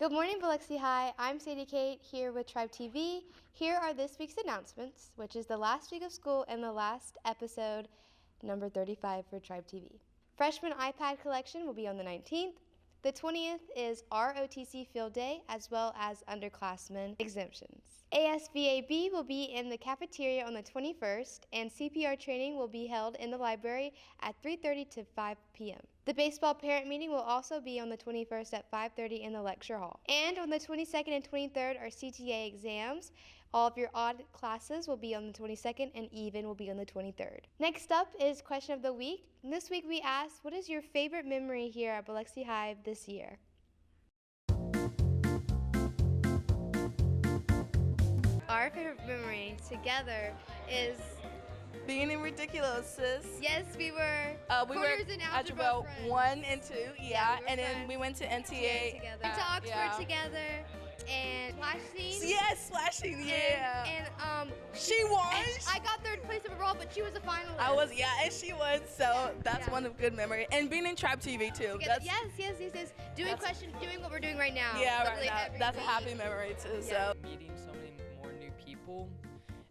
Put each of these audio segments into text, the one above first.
Good morning, Biloxi High. I'm Sadie Kate here with Tribe TV. Here are this week's announcements, which is the last week of school and the last episode, number 35 for Tribe TV. Freshman iPad collection will be on the 19th. The 20th is ROTC Field Day, as well as underclassmen exemptions. ASVAB will be in the cafeteria on the 21st, and CPR training will be held in the library at 3:30 to 5 p.m. The baseball parent meeting will also be on the 21st at 5:30 in the lecture hall. And on the 22nd and 23rd are CTA exams. All of your odd classes will be on the 22nd and even will be on the 23rd. Next up is question of the week. And this week we asked, what is your favorite memory here at Biloxi High this year? Our favorite memory together is Being in Ridiculouses. yes, we were We were quarters in algebra algebra friends. 1 and 2, Yeah, we were and then friends. we went to together. NTA. Went to Oxford yeah. together and splash scene. Yes, splashing, yeah. And She won. I got third place overall, but she was a finalist. I was, and she won, so that's Yeah. one of good memory. And being in Tribe TV too. Together. That's, Yes. Doing that's- doing what we're doing right now. yeah, right Literally now. every That's a week. happy memory too, Yeah. so. Meeting so many more new people,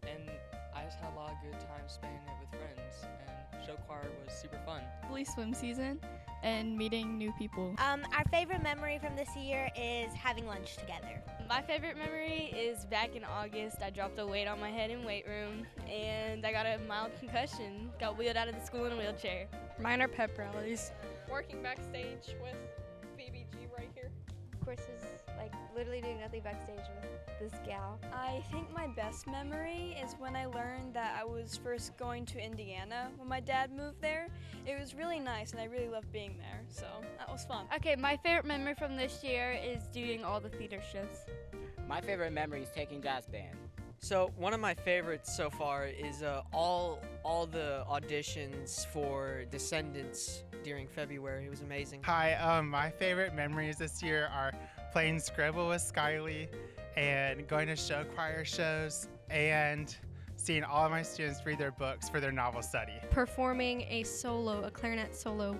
and I just had a lot of good time spending it with friends, and show choir was super fun. Swim season and meeting new people. Our favorite memory from this year is having lunch together. My favorite memory is back in August. I dropped a weight on my head in weight room and I got a mild concussion. Got wheeled out of the school in a wheelchair. Mine are pep rallies. Working backstage with BBG right here. Courses, like literally doing nothing backstage with this gal. I think my best memory is when I learned that I was first going to Indiana when my dad moved there. It was really nice and I really loved being there, so that was fun. Okay, my favorite memory from this year is doing all the theater shows. My favorite memory is taking jazz band. So one of my favorites so far is all the auditions for Descendants during February. It was amazing. Hi, my favorite memories this year are playing Scribble with Skyly and going to show choir shows and seeing all of my students read their books for their novel study. Performing a clarinet solo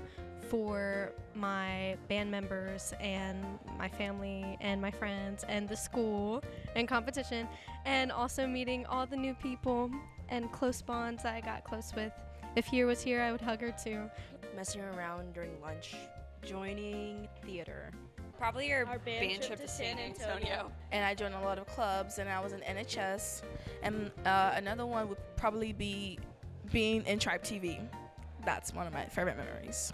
for my band members and my family and my friends and the school and competition, and also meeting all the new people and close bonds that I got close with. If Here was here, I would hug her too. Messing around during lunch. Joining theater. Probably your Our band trip to San Antonio. And I joined a lot of clubs, and I was in NHS. And another one would probably be being in Tribe TV. That's one of my favorite memories.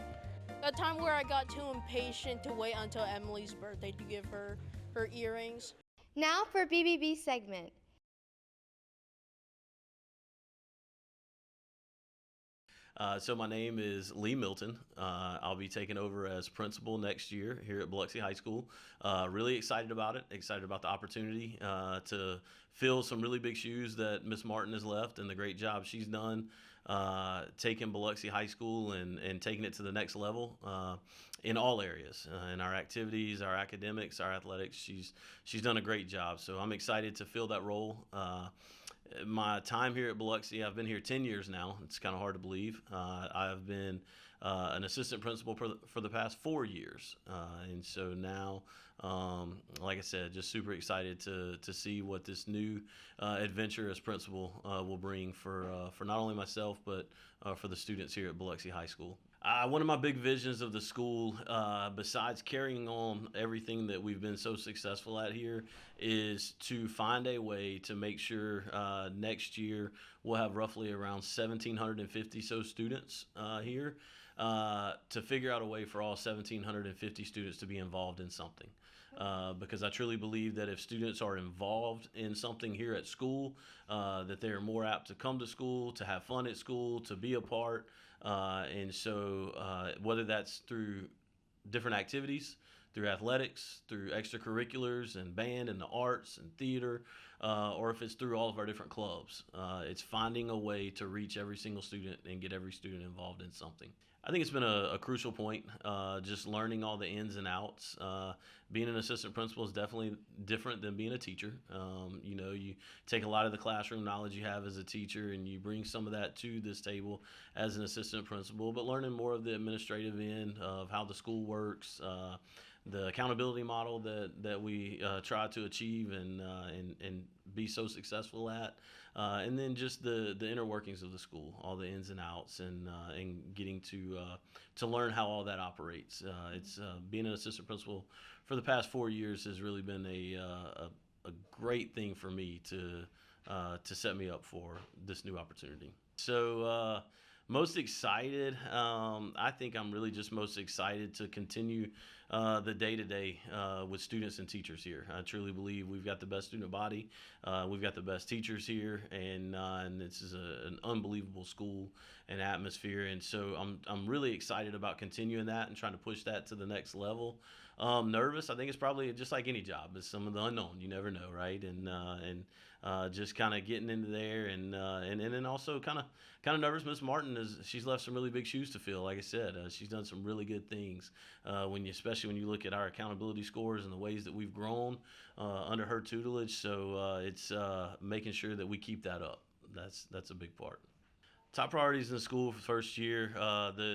The time where I got too impatient to wait until Emily's birthday to give her her earrings. Now for BBB segment. So my name is Lee Milton. I'll be taking over as principal next year here at Biloxi High School. Really excited about it. Excited about the opportunity to fill some really big shoes that Miss Martin has left and the great job she's done taking Biloxi High School and taking it to the next level in all areas, in our activities, our academics, our athletics. She's done a great job. So I'm excited to fill that role. My time here at Biloxi, I've been here 10 years now. It's kind of hard to believe. I've been an assistant principal for the past 4 years. And so now, like I said, just super excited to see what this new adventure as principal will bring for not only myself, but for the students here at Biloxi High School. One of my big visions of the school, besides carrying on everything that we've been so successful at here, is to find a way to make sure next year we'll have roughly around 1,750 so students here, to figure out a way for all 1,750 students to be involved in something. Because I truly believe that if students are involved in something here at school, that they are more apt to come to school, to have fun at school, to be a part. And so whether that's through different activities, through athletics, through extracurriculars and band and the arts and theater, or if it's through all of our different clubs. It's finding a way to reach every single student and get every student involved in something. I think it's been a crucial point, just learning all the ins and outs. Being an assistant principal is definitely different than being a teacher. You take a lot of the classroom knowledge you have as a teacher and you bring some of that to this table as an assistant principal, but learning more of the administrative end of how the school works, the accountability model that we try to achieve and be so successful at, and then just the inner workings of the school, all the ins and outs, and getting to learn how all that operates. It's being an assistant principal for the past 4 years has really been a great thing for me to set me up for this new opportunity. So. Most excited, I think I'm really just most excited to continue the day-to-day with students and teachers here. I truly believe we've got the best student body, we've got the best teachers here, and this is an unbelievable school and atmosphere, and so I'm really excited about continuing that and trying to push that to the next level. Nervous, I think it's probably just like any job. It's some of the unknown. You never know, right? And just kind of getting into there, and then also kind of nervous. Miss Martin she's left some really big shoes to fill. Like I said, she's done some really good things. Especially when you look at our accountability scores and the ways that we've grown under her tutelage. So it's making sure that we keep that up. That's a big part. Top priorities in the school for the first year,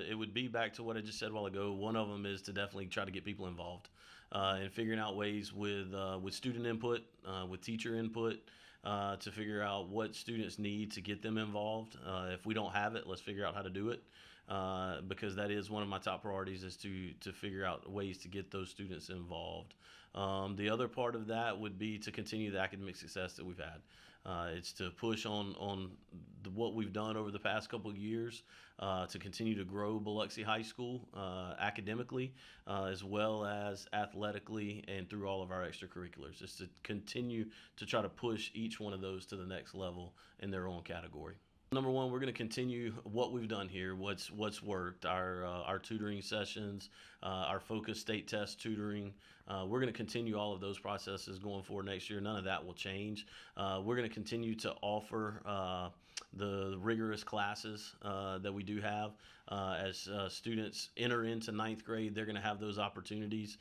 it would be back to what I just said a while ago. One of them is to definitely try to get people involved and figuring out ways with student input, with teacher input, to figure out what students need to get them involved. If we don't have it, let's figure out how to do it, because that is one of my top priorities, is to figure out ways to get those students involved. The other part of that would be to continue the academic success that we've had. It's to push on what we've done over the past couple of years, to continue to grow Biloxi High School academically, as well as athletically and through all of our extracurriculars. It's to continue to try to push each one of those to the next level in their own category. Number one, we're going to continue what we've done here, what's worked, our tutoring sessions, our focused state test tutoring. We're going to continue all of those processes going forward next year. None of that will change. We're going to continue to offer the rigorous classes that we do have. As students enter into 9th grade, they're going to have those opportunities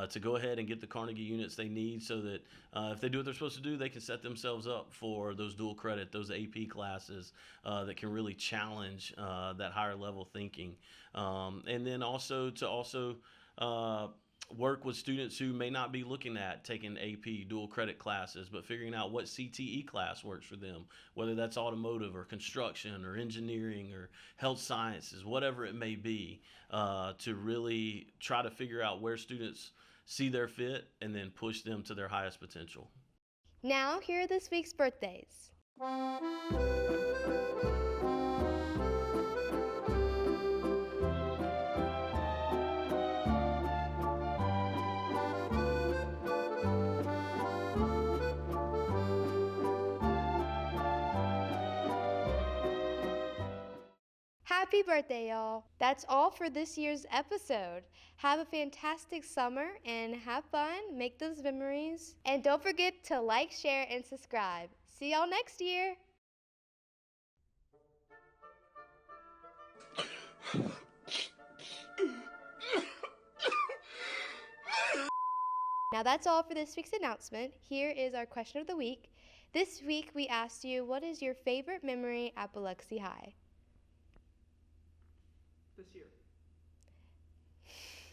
to go ahead and get the Carnegie units they need, so that if they do what they're supposed to do, they can set themselves up for those dual credit, those AP classes that can really challenge that higher level thinking. And then also work with students who may not be looking at taking AP dual credit classes, but figuring out what CTE class works for them, whether that's automotive or construction or engineering or health sciences, whatever it may be, to really try to figure out where students see their fit and then push them to their highest potential. Now, here are this week's birthdays. Happy birthday, y'all. That's all for this year's episode. Have a fantastic summer and have fun, make those memories. And don't forget to like, share, and subscribe. See y'all next year. Now that's all for this week's announcement. Here is our question of the week. This week we asked you, what is your favorite memory at Biloxi High? This year.